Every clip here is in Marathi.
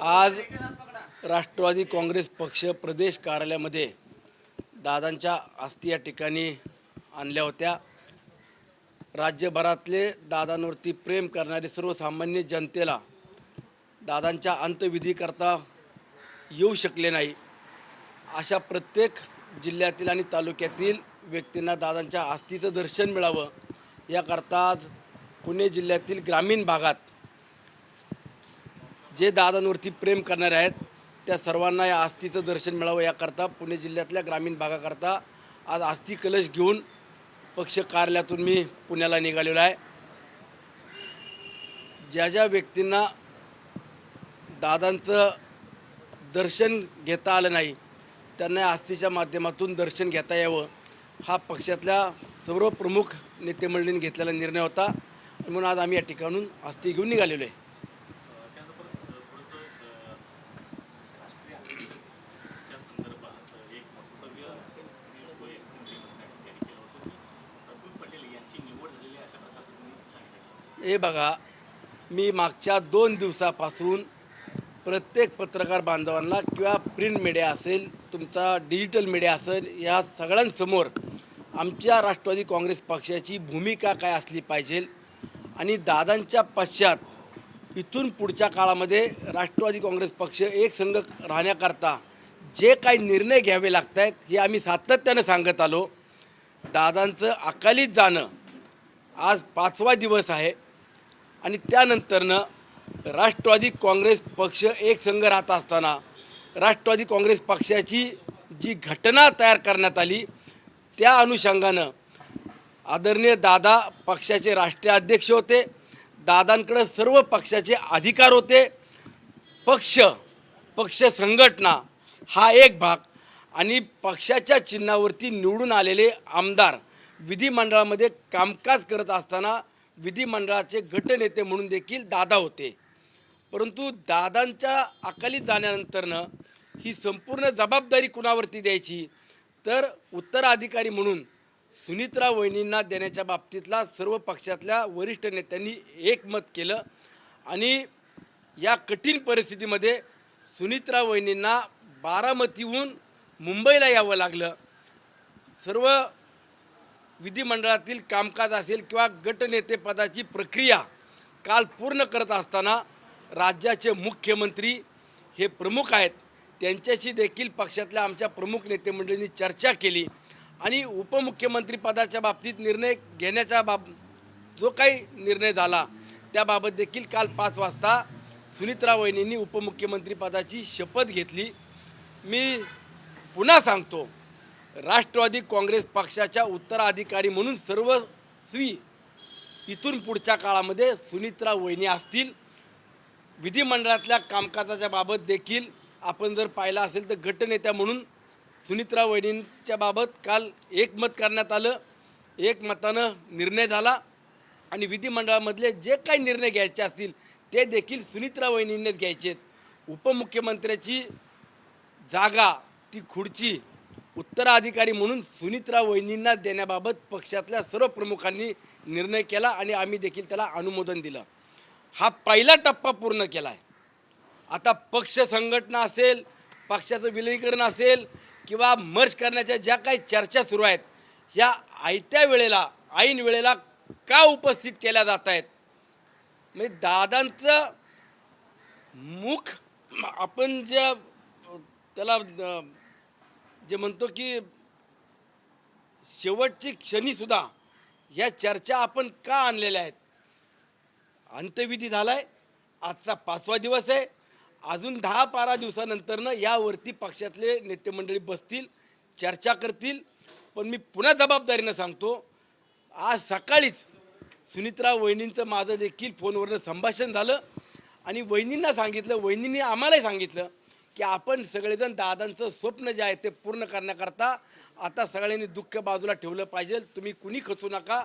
आज राष्ट्रवादी काँग्रेस पक्ष प्रदेश कार्यालयामध्ये दादांच्या अस्थी या ठिकाणी आणल्या होत्या। राज्यभरातले दादांवरती प्रेम करणारे सर्वसामान्य जनतेला दादांच्या अंत्यविधीकरता येऊ शकले नाही, अशा प्रत्येक जिल्ह्यातील आणि तालुक्यातील व्यक्तींना दादांच्या अस्थीचं दर्शन मिळावं याकरता आज पुणे जिल्ह्यातील ग्रामीण भागात जे दादांवरती प्रेम करणारे आहेत त्या सर्वांना या अस्थीचं दर्शन मिळावं याकरता पुणे जिल्ह्यातल्या ग्रामीण भागाकरता आज अस्थी कलश घेऊन पक्ष कार्यालयातून मी पुण्याला निघालेलो आहे। ज्या ज्या व्यक्तींना दादांचं दर्शन घेता आलं नाही त्यांना या अस्थीच्या माध्यमातून दर्शन घेता यावं हा पक्षातल्या सर्व प्रमुख नेतेमंडळींनी घेतलेला निर्णय होता, म्हणून आज आम्ही या ठिकाणून अस्थी घेऊन निघालेलो आहे। हे बघा, मी मागच्या 2 दिवसापासून प्रत्येक पत्रकार बांधवांना किंवा प्रिंट मीडिया असेल, तुमचा डिजिटल मीडिया असेल, या सगळ्यांसमोर आमच्या राष्ट्रवादी काँग्रेस पक्षाची भूमिका काय असली पाहिजे आणि दादांच्या पश्चात इथून पुढच्या काळामध्ये राष्ट्रवादी काँग्रेस पक्ष एक संघ राहण्याकरता जे काही निर्णय घ्यावे लागत आहेत हे आम्ही सातत्यानं सांगत आलो। दादांचं अकालीत जाणं आज 5वा दिवस आहे आणि त्यानंतरनं राष्ट्रवादी काँग्रेस पक्ष एक संघ राहत असताना राष्ट्रवादी काँग्रेस पक्षाची जी घटना तयार करण्यात आली त्या अनुषंगानं आदरणीय दादा पक्षाचे राष्ट्रीय अध्यक्ष होते, दादांकडे सर्व पक्षाचे अधिकार होते। पक्ष संघटना हा एक भाग आणि पक्षाच्या चिन्हावरती निवडून आलेले आमदार विधिमंडळामध्ये कामकाज करत असताना विधिमंडळाचे गटनेते म्हणून देखील दादा होते। परंतु दादांच्या अकाली जाण्यानंतरनं ही संपूर्ण जबाबदारी कुणावरती द्यायची, तर उत्तराधिकारी म्हणून सुनीत्रा वहिनींना देण्याच्या बाबतीतला सर्व पक्षातल्या वरिष्ठ नेत्यांनी एकमत केलं आणि या कठीण परिस्थितीमध्ये सुनीत्रा वहिनींना बारामतीहून मुंबईला यावं लागलं। सर्व विधिमंडळातील कामकाज असेल किंवा गटनेतेपदाची प्रक्रिया काल पूर्ण करत असताना राज्याचे मुख्यमंत्री हे प्रमुख आहेत, त्यांच्याशी देखील पक्षातल्या आमच्या प्रमुख नेतेमंडळींनी चर्चा केली आणि उपमुख्यमंत्री पदाच्या बाबतीत निर्णय घेण्याच्या जो काही निर्णय झाला त्याबाबत देखील काल 5 वाजता सुनीत्रा वहिनींनी उपमुख्यमंत्री पदाची शपथ घेतली। मी पुन्हा सांगतो, राष्ट्रवादी काँग्रेस पक्षाच्या उत्तराधिकारी म्हणून सर्वस्वी इथून पुढच्या काळामध्ये सुनीत्रा वहिनी असतील। विधिमंडळातल्या कामकाजाच्या बाबत देखील आपण जर पाहिलं असेल तर गटनेत्या म्हणून सुनीत्रा वहिनींच्या बाबत काल एकमत करण्यात आलं, एकमतानं निर्णय झाला आणि विधिमंडळामधले जे काही निर्णय घ्यायचे असतील ते देखील सुनीत्रा वहिनींनीच घ्यायचे। उपमुख्यमंत्र्याची जागा, ती खुर्ची उत्तराधिकारी म्हणून सुनीत्रा वहिनींना देण्याबाबत पक्षातल्या सर्व प्रमुखांनी निर्णय केला आणि आम्ही देखील त्याला अनुमोदन दिलं। हा पहिला टप्पा पूर्ण केला आहे। आता पक्ष संघटना असेल, पक्षाचं विलीनीकरण असेल किंवा मर्ज करण्याच्या ज्या काही चर्चा सुरू आहेत ह्या आयत्या वेळेला, ऐन वेळेला का उपस्थित केल्या जात आहेत? म्हणजे दादांचं मुख आपण जे त्याला जे म्हणतो की शेवटची क्षणीसुद्धा ह्या चर्चा आपण का आणलेल्या आहेत? अंत्यविधी झालाय, आजचा 5वा दिवस आहे, अजून 10-12 दिवसानंतरनं यावरती पक्षातले नेतेमंडळी बसतील, चर्चा करतील। पण मी पुन्हा जबाबदारीनं सांगतो, आज सकाळीच सुनीत्रा वहिनींचं माझं देखील फोनवरनं संभाषण झालं आणि वहिनींना सांगितलं, वहिनींनी आम्हालाही सांगितलं की आपण सगळेजण दादांचं स्वप्न जे आहे ते पूर्ण करण्याकरता आता सगळ्यांनी दुःख बाजूला ठेवलं पाहिजे, तुम्ही कुणी खचू नका,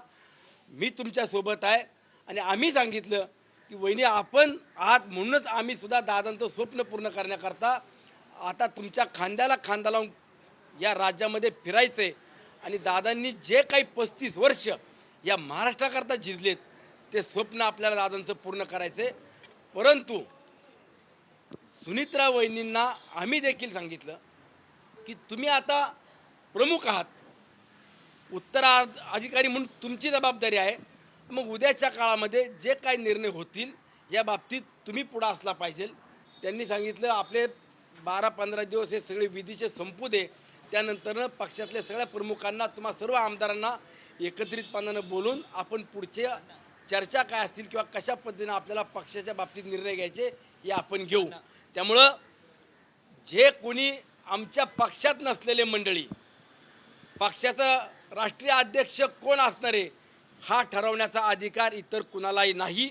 मी तुमच्यासोबत आहे। आणि आम्ही सांगितलं की वहिनी आपण आहात म्हणूनच आम्ही सुद्धा दादांचं स्वप्न पूर्ण करण्याकरता आता तुमच्या खांद्याला खांदा लावून या राज्यामध्ये फिरायचं आहे आणि दादांनी जे काही 35 वर्ष या महाराष्ट्राकरता झिजलेत ते स्वप्न आपल्याला दादांचं पूर्ण करायचं आहे। परंतु सुनित्रा वहिनींना आम्ही देखील सांगितलं की तुम्ही आता प्रमुख आहात, उत्तराधिकारी म्हणून तुमची जबाबदारी आहे. मग उद्याच्या काळामध्ये जे काही निर्णय होतील या बाबतीत तुम्ही पुढं असला पाहिजे. त्यांनी सांगितलं आपले 12-15 दिवस हे सगळे विधीचे संपू दे, त्यानंतर पक्षातल्या सगळ्या प्रमुखांना तुम्हा सर्व आमदारांना एकत्रितपणानं बोलून आपण पुढच्या चर्चा काय असतील किंवा कशा पद्धतीनं आपल्याला पक्षाच्या बाबतीत निर्णय घ्यायचे हे आपण घेऊ. त्यामुळं जे कोणी आमच्या पक्षात नसलेले मंडळी, पक्षाचं राष्ट्रीय अध्यक्ष कोण असणार आहे हा ठरवण्याचा अधिकार इतर कुणालाही नाही.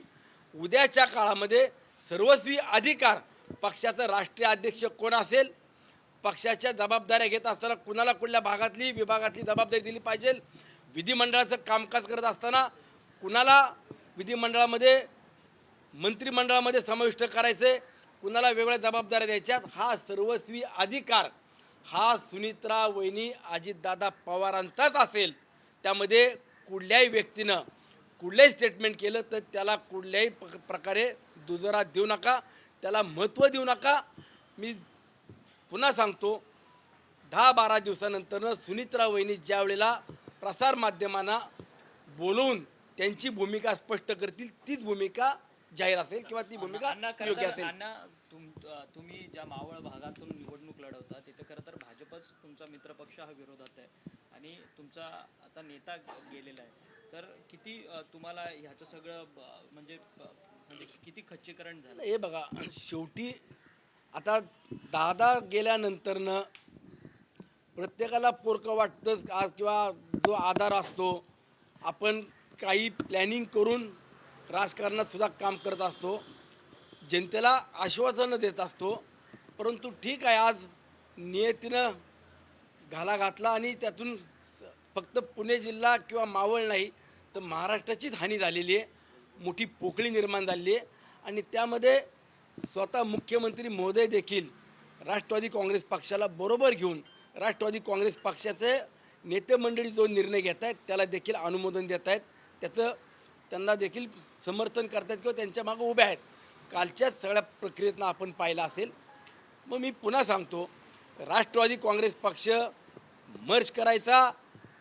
उद्याच्या काळामध्ये सर्वस्वी अधिकार पक्षाचा राष्ट्रीय अध्यक्ष कोण असेल, पक्षाच्या जबाबदाऱ्या घेत असताना कुणाला कुठल्या भागातली विभागातली जबाबदारी दिली पाहिजे, विधिमंडळाचं कामकाज करत असताना कुणाला विधिमंडळामध्ये मंत्रिमंडळामध्ये समाविष्ट करायचे, कुणाला वेगळ्या जबाबदाऱ्या द्यायच्यात, हा सर्वस्वी अधिकार हा सुनित्रा वहिनी अजितदादा पवारांचाच असेल. त्यामध्ये कुठल्याही व्यक्तीनं कुठलंही स्टेटमेंट केलं तर त्याला कुठल्याही प्रकारे दुजोरा देऊ नका, त्याला महत्त्व देऊ नका. मी पुन्हा सांगतो, 10-12 दिवसानंतर सुनित्रा वहिनी ज्या वेळेला प्रसारमाध्यमांना बोलवून त्यांची भूमिका स्पष्ट करतील तीच भूमिका जाहीर असेल किंवा ती भूमिका योग्य असेल. तुम्ही ज्या मावळ भागातून निवडणूक लढवता तिथे खरं तर भाजपच तुमचा मित्रपक्ष हा विरोधात आहे आणि तुमचा आता नेता गेलेला आहे. तर किती तुम्हाला ह्याचं सगळं म्हणजे किती खच्चीकरण झालं? हे बघा, शेवटी आता दादा गेल्यानंतरनं प्रत्येकाला पोरकं वाटतंच आज, किंवा जो आधार असतो आपण काही प्लॅनिंग करून राजकारणात सुद्धा काम करत असतो, जनतेला आश्वासनं देत असतो. परंतु ठीक आहे, आज नियतीनं घाला घातला आणि त्यातून फक्त पुणे जिल्हा किंवा मावळ नाही तर महाराष्ट्राचीच हानी झालेली आहे, मोठी पोकळी निर्माण झालेली आहे. आणि त्यामध्ये स्वतः मुख्यमंत्री महोदय देखील राष्ट्रवादी काँग्रेस पक्षाला बरोबर घेऊन राष्ट्रवादी काँग्रेस पक्षाचे नेते मंडळी जो निर्णय घेत आहेत त्याला देखील अनुमोदन देत आहेत, त्याचं त्यांना देखील समर्थन करतात किंवा त्यांच्या मागं उभे आहेत. कालच्याच सगळ्या प्रक्रियेतनं आपण पाहिलं असेल. मग मी पुन्हा सांगतो, राष्ट्रवादी काँग्रेस पक्ष मर्ज करायचा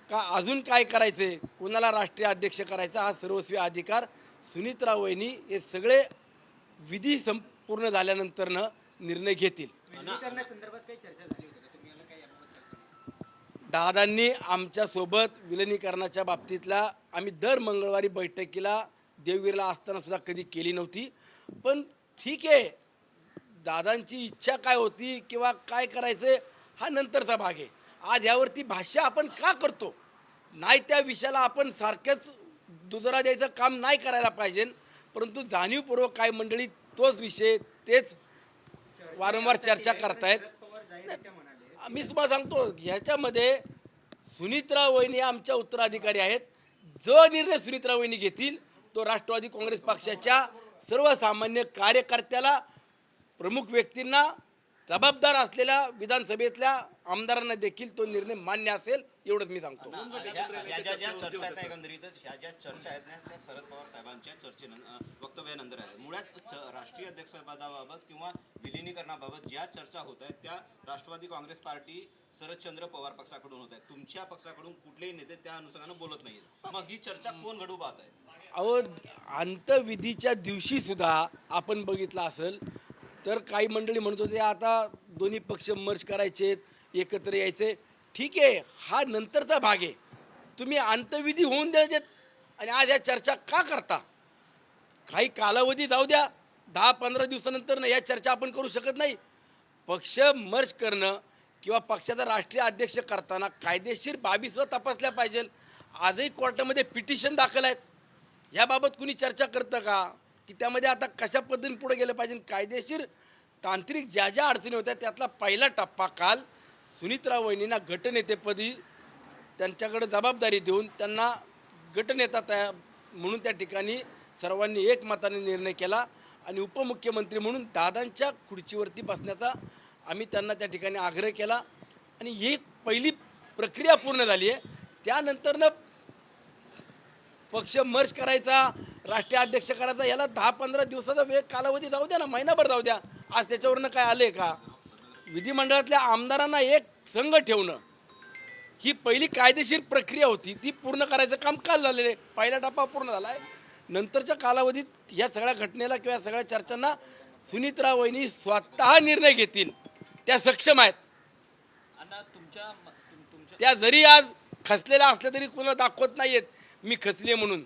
का अजून काय करायचे, कुणाला राष्ट्रीय अध्यक्ष करायचा हा सर्वस्वी अधिकार सुनित्रा वहिनी हे सगळे विधी संपूर्ण झाल्यानंतरनं निर्णय घेतील. दादांनी आमच्यासोबत विलिनीकरणाच्या बाबतीतला आम्ही दर मंगळवारी बैठकीला देवगिरीला असताना सुद्धा कधी केली नव्हती. पण ठीक आहे, दादांची इच्छा काय होती किंवा काय करायचं हा नंतरचा भाग आहे. आज यावरती भाष्य आपण का करतो? नाही, त्या विषयाला आपण सारख्याच दुजोरा द्यायचं काम नाही करायला पाहिजे. परंतु जाणीवपूर्वक काय मंडळी तोच विषय तेच वारंवार चर्चा करतायत. मी तुम्हाला सांगतो, ह्याच्यामध्ये सुनित्रा वहिनी आमच्या उत्तराधिकारी आहेत. जो निर्णय सुनित्रा वहिनी घेतील तो राष्ट्रवादी काँग्रेस पक्षाच्या सर्वसामान्य कार्यकर्त्याला, प्रमुख व्यक्तींना, जबाबदार असलेल्या विधानसभेतल्या आमदारांना देखील तो निर्णय मान्य असेल, एवढंच मी सांगतो. ह्या ज्या चर्चा आहेत एकंदरीतच ह्या ज्या चर्चा आहेत ना त्या शरद पवार साहेबांच्या वक्तव्यानंतर आहे. मुळात राष्ट्रीय अध्यक्षपदाबाबत किंवा विलिनीकरणाबाबत ज्या चर्चा होत आहेत त्या राष्ट्रवादी काँग्रेस पार्टी शरदचंद्र पवार पक्षाकडून होत आहेत. तुमच्या पक्षाकडून कुठलेही नेते त्या अनुषंगानं बोलत नाहीत. मग ही चर्चा कोण घडू पाहत आहे? अहो, अंतविधीच्या दिवशी सुद्धा आपण बघितलं असेल तर काही मंडळी म्हणत होते आता दोन्ही पक्ष मर्ज करायचे, एकत्र यायचे. ठीक आहे, हा नंतरचा भाग आहे. तुम्ही अंतविधी होऊन द्यायचे आणि आज या चर्चा का करता? काही कालावधी जाऊ द्या, 10-15 दिवसानंतर या चर्चा आपण करू शकत नाही. पक्ष मर्ज करणं किंवा पक्षाचा राष्ट्रीय अध्यक्ष करताना कायदेशीर बाबीसुद्धा तपासल्या पाहिजे. आजही कोर्टामध्ये पिटिशन दाखल आहेत. याबाबत कुणी चर्चा करतं का की त्यामध्ये आता कशा पद्धतीने पुढे गेलं पाहिजे? कायदेशीर तांत्रिक ज्या ज्या अडचणी होत्या त्यातला पहिला टप्पा काल सुनित्रा वहिनींना गटनेतेपदी त्यांच्याकडे जबाबदारी देऊन त्यांना गटनेता तयार म्हणून त्या ठिकाणी सर्वांनी एकमताने निर्णय केला आणि उपमुख्यमंत्री म्हणून दादांच्या खुर्चीवरती बसण्याचा आम्ही त्यांना त्या ठिकाणी आग्रह केला आणि ही पहिली प्रक्रिया पूर्ण झाली आहे. त्यानंतरनं पक्ष मर्ज करायचा, राष्ट्रीय अध्यक्ष करायचा, याला 10-15 दिवसाचा वेळ कालावधी जाऊ द्या ना, महिनाभर जाऊ द्या. आज त्याच्यावरनं काय आलंय का? विधिमंडळातल्या आमदारांना एक संघ ठेवणं ही पहिली कायदेशीर प्रक्रिया होती, ती पूर्ण करायचं काम काल झालेलं आहे. पहिला टप्पा पूर्ण झाला आहे. नंतरच्या कालावधीत या सगळ्या घटनेला किंवा सगळ्या चर्चांना सुनीत्रा वहिनी स्वतः निर्णय घेतील, त्या सक्षम आहेत. अण्णा तुमच्या त्या जरी आज खचलेल्या असल्या तरी कोणाला दाखवत नाहीयेत मी खचले म्हणून.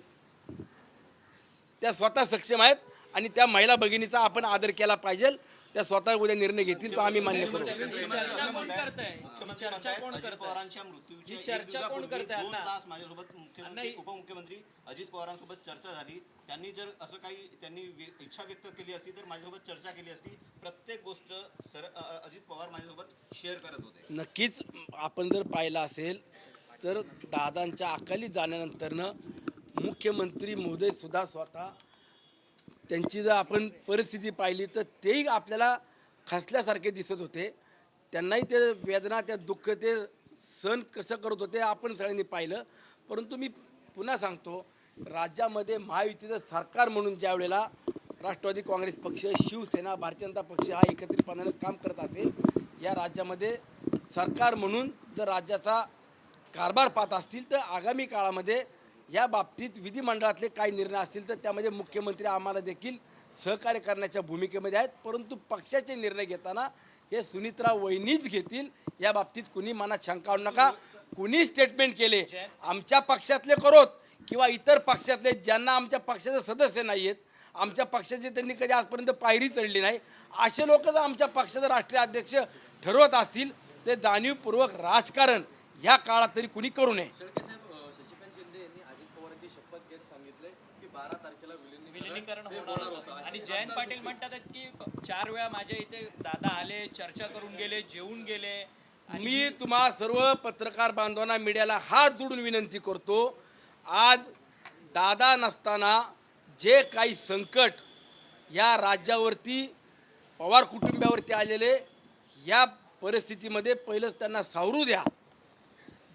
त्या स्वतः सक्षम आहेत आणि त्या महिला भगिनीचा आपण आदर केला पाहिजे. त्या स्वतः उद्या निर्णय घेतील, तो आम्ही मान्य करू. चर्चा कोण करताय? मुख्यमंत्री चर्चा कोण अजित करताय? पवारांच्या मृत्यूच्या ही चर्चा कोण करताय 2 अण्णा? तास माझ्यासोबत मुख्यमंत्री अण्णा, उपमुख्यमंत्री अजित पवारांसोबत चर्चा झाली. त्यांनी जर असं काही इच्छा व्यक्त केली असती तर माझ्यासोबत चर्चा केली असती. प्रत्येक गोष्ट अजित पवार माझ्यासोबत शेअर करत होते. नक्कीच आपण जर पाहिलं असेल तर दादांच्या अकाली जाण्यानंतरनं मुख्यमंत्री महोदय सुद्धा स्वतः त्यांची जर आपण परिस्थिती पाहिली तर तेही आपल्याला खचल्यासारखे दिसत होते. त्यांनाही ते वेदना, त्या दुःख ते सहन कसं करत होते आपण सगळ्यांनी पाहिलं. परंतु मी पुन्हा सांगतो, राज्यामध्ये महायुतीचं सरकार म्हणून ज्या वेळेला राष्ट्रवादी काँग्रेस पक्ष, शिवसेना, भारतीय जनता पक्ष हा एकत्रितपणानं काम करत असेल, या राज्यामध्ये सरकार म्हणून जर राज्याचा कारभार पाहत असतील तर आगामी काळामध्ये या बाबतीत विधिमंडळातले काही निर्णय असतील तर त्यामध्ये मुख्यमंत्री आम्हाला देखील सहकार्य करण्याच्या भूमिकेमध्ये आहेत. परंतु पक्षाचे निर्णय घेताना हे सुनीत्रा वहिनीच घेतील, या बाबतीत कुणी मनात शंका आणू नका. कुणी स्टेटमेंट केले आमच्या पक्षातले करोत किंवा इतर पक्षातले ज्यांना आमच्या पक्षाचे सदस्य नाही आहेत, आमच्या पक्षाचे त्यांनी कधी आजपर्यंत पायरी चढली नाही, असे लोक जर आमच्या पक्षाचे राष्ट्रीय अध्यक्ष ठरवत असतील ते जाणीवपूर्वक राजकारण ह्या काळात तरी कुणी करू नये. शशिकांत शिंदे यांनी अजित पवारांची शपथ घेत सांगितले की 12 तारखेला विलिनीकरण होणार होतं. आणि जयंत पाटील म्हणतात की 4 वेळा माझ्या इथे दादा आले, चर्चा करून गेले, जेवून गेले. मी तुम्हा सर्व पत्रकार बांधवांना, मीडियाला हात जोडून विनंती करतो, आज दादा नसताना जे काही संकट या राज्यावरती, पवार कुटुंबावरती आलेले, या परिस्थितीमध्ये पहिलंच त्यांना सावरू द्या.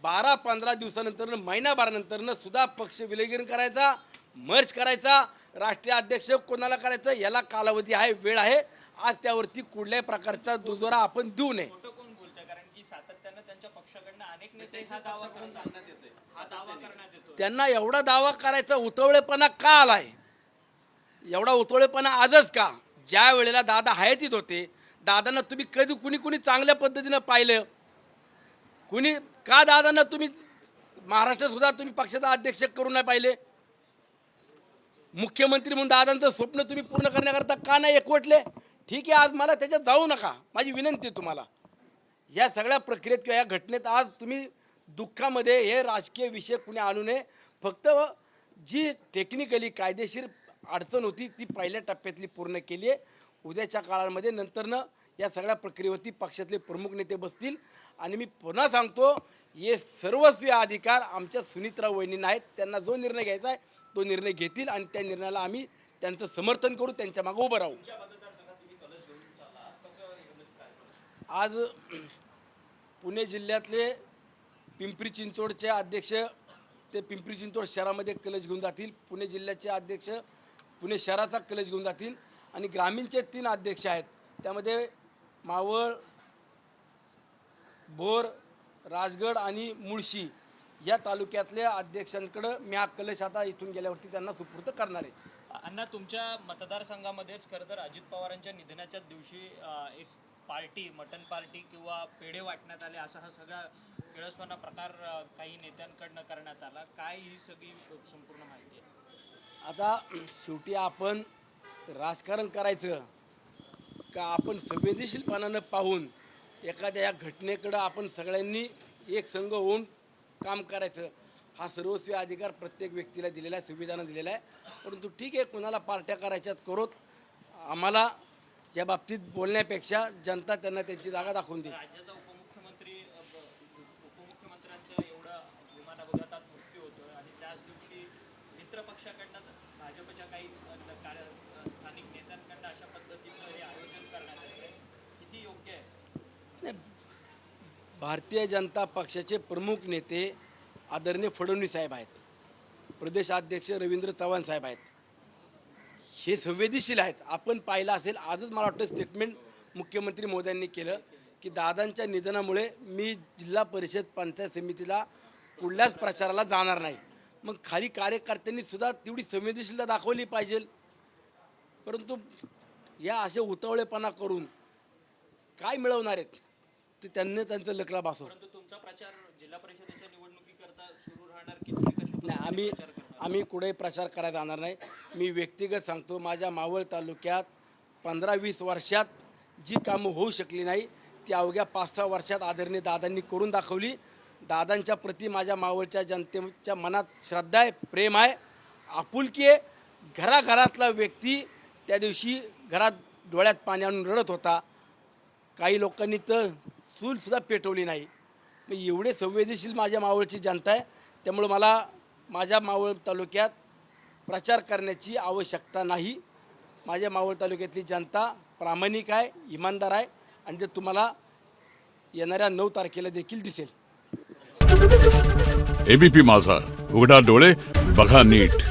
12-15 दिवसानंतर, महिनाभरानंतर सुद्धा पक्ष विलगीकरण करायचा, मर्ज करायचा, राष्ट्रीय अध्यक्ष कोणाला करायचं याला कालावधी आहे, वेळ आहे. आज त्यावरती कुठल्याही प्रकारचा दुजोरा आपण देऊ नये. खोटं कोण बोलतंय? कारण की सातत्यानं त्यांच्या पक्षाकडनं अनेक नेते हा दावा करण्यात येतो. त्यांना एवढा दावा करायचा उतवळेपणा का आलाय? एवढा उतवळेपणा आजच का? ज्या वेळेला दादा हयातीत होते, दादांना तुम्ही कधी कुणी चांगल्या पद्धतीनं पाहिलं? कुणी का दादांना तुम्ही महाराष्ट्रात सुद्धा तुम्ही पक्षाचा अध्यक्ष करून नाही पाहिले? मुख्यमंत्री म्हणून दादांचं स्वप्न तुम्ही पूर्ण करण्याकरता का नाही एकवटले? ठीक आहे, आज मला त्याच्यात जाऊ नका, माझी विनंती आहे तुम्हाला. या सगळ्या प्रक्रियेत किंवा या घटनेत आज तुम्ही दुःखामध्ये हे राजकीय विषय कुणी आणू नये. फक्त जी टेक्निकली कायदेशीर अडचण होती ती पहिल्या टप्प्यातली पूर्ण केली आहे. उद्याच्या काळामध्ये नंतरनं या सगळ्या प्रक्रियेवरती पक्षातले प्रमुख नेते बसतील. आणि मी पुन्हा सांगतो, हे सर्वस्वी अधिकार आमच्या सुनीत्रा वहिनींना आहेत. त्यांना जो निर्णय घ्यायचा आहे तो निर्णय घेतील आणि त्या निर्णयाला आम्ही त्यांचं समर्थन करू, त्यांच्या मागे उभं राहू. आज पुणे जिल्ह्यातले पिंपरी चिंचवडचे अध्यक्ष ते पिंपरी चिंचवड शहरामध्ये कलश घेऊन जातील, पुणे जिल्ह्याचे अध्यक्ष पुणे शहराचा कलश घेऊन जातील आणि ग्रामीणचे 3 अध्यक्ष आहेत. त्यामध्ये मावळ, भोर, राजगड आणि मुळशी या तालुक्यातल्या अध्यक्षांकडं मी हा कलश आता इथून गेल्यावरती त्यांना सुपूर्द करणार आहे. अण्णा, तुमच्या मतदारसंघामध्येच खरं तर अजित पवारांच्या निधनाच्या दिवशी एक पार्टी, मटन पार्टी किंवा पेढे वाटण्यात आले, असा हा सगळा किळसवाना प्रकार काही नेत्यांकडनं करण्यात आला. काय ही सगळी संपूर्ण माहिती आहे? आता शेवटी आपण राजकारण करायचं का आपण संवेदनशीलपणानं पाहून एखाद्या या घटनेकडं आपण सगळ्यांनी एक संघ होऊन काम करायचं, हा सर्वस्वी अधिकार प्रत्येक व्यक्तीला दिलेला आहे, संविधानानं दिलेला आहे. परंतु ठीक आहे, कुणाला पार्ट्या करायच्यात करोत. आम्हाला या बाबतीत बोलण्यापेक्षा जनता त्यांना त्यांची जागा दाखवून देईल. राज्याचा उपमुख्यमंत्र्यांचा एवढा विमान अपघातात मृत्यू होतो आणि त्याच दिवशी मित्र पक्षाकडनं भाजपच्या काही स्थानिक नेत्यांकडनं अशा पद्धतीचं हे आयोजन करण्यात आलं, किती योग्य आहे? भारतीय जनता पक्षाचे प्रमुख नेते आदरणीय फडणवीस साहेब आहेत, प्रदेशाध्यक्ष रवींद्र चव्हाण साहेब आहेत. हे संवेदनशील आहेत. आपण पाहिलं असेल, आजच मला वाटतं स्टेटमेंट मुख्यमंत्री मोदयांनी केलं की दादांच्या निधनामुळे मी जिल्हा परिषद पंचायत समितीला कुठल्याच प्रचाराला जाणार नाही. मग खाली कार्यकर्त्यांनी सुद्धा तेवढी संवेदनशीलता दाखवली पाहिजे. परंतु या असे उतावळेपणा करून काय मिळवणार आहेत ते त्यांनी त्यांचं लकला भासव. परंतु तुमचा प्रचार जिल्हा परिषदेच्या निवडणुकीकरता सुरू राहणार की तुम्ही कशा नाही, पद्धतीने प्रचार करणार? आम्ही कुठेही प्रचार करायला जाणार नाही. मी व्यक्तिगत सांगतो, माझ्या मावळ तालुक्यात 15-20 वर्षात जी कामं होऊ शकली नाही ती अवघ्या 5-6 वर्षात आदरणीय दादांनी करून दाखवली. दादांच्या प्रती माझ्या मावळच्या जनतेच्या मनात श्रद्धा आहे, प्रेम आहे, आपुलकी आहे. घराघरातला व्यक्ती त्या दिवशी घरात डोळ्यात पाणी आणून रडत होता. काही लोकांनी तर चूलसुद्धा पेटवली नाही. मग एवढे संवेदनशील माझ्या मावळची जनता आहे. त्यामुळं मला माझ्या मावळ तालुक्यात प्रचार करण्याची आवश्यकता नाही. माझ्या मावळ तालुक्यातली जनता प्रामाणिक आहे, इमानदार आहे आणि ते तुम्हाला येणाऱ्या 9 तारखेला देखील दिसेल. एबीपी माझा, उघडा डोळे बघा नीट.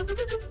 Thank you.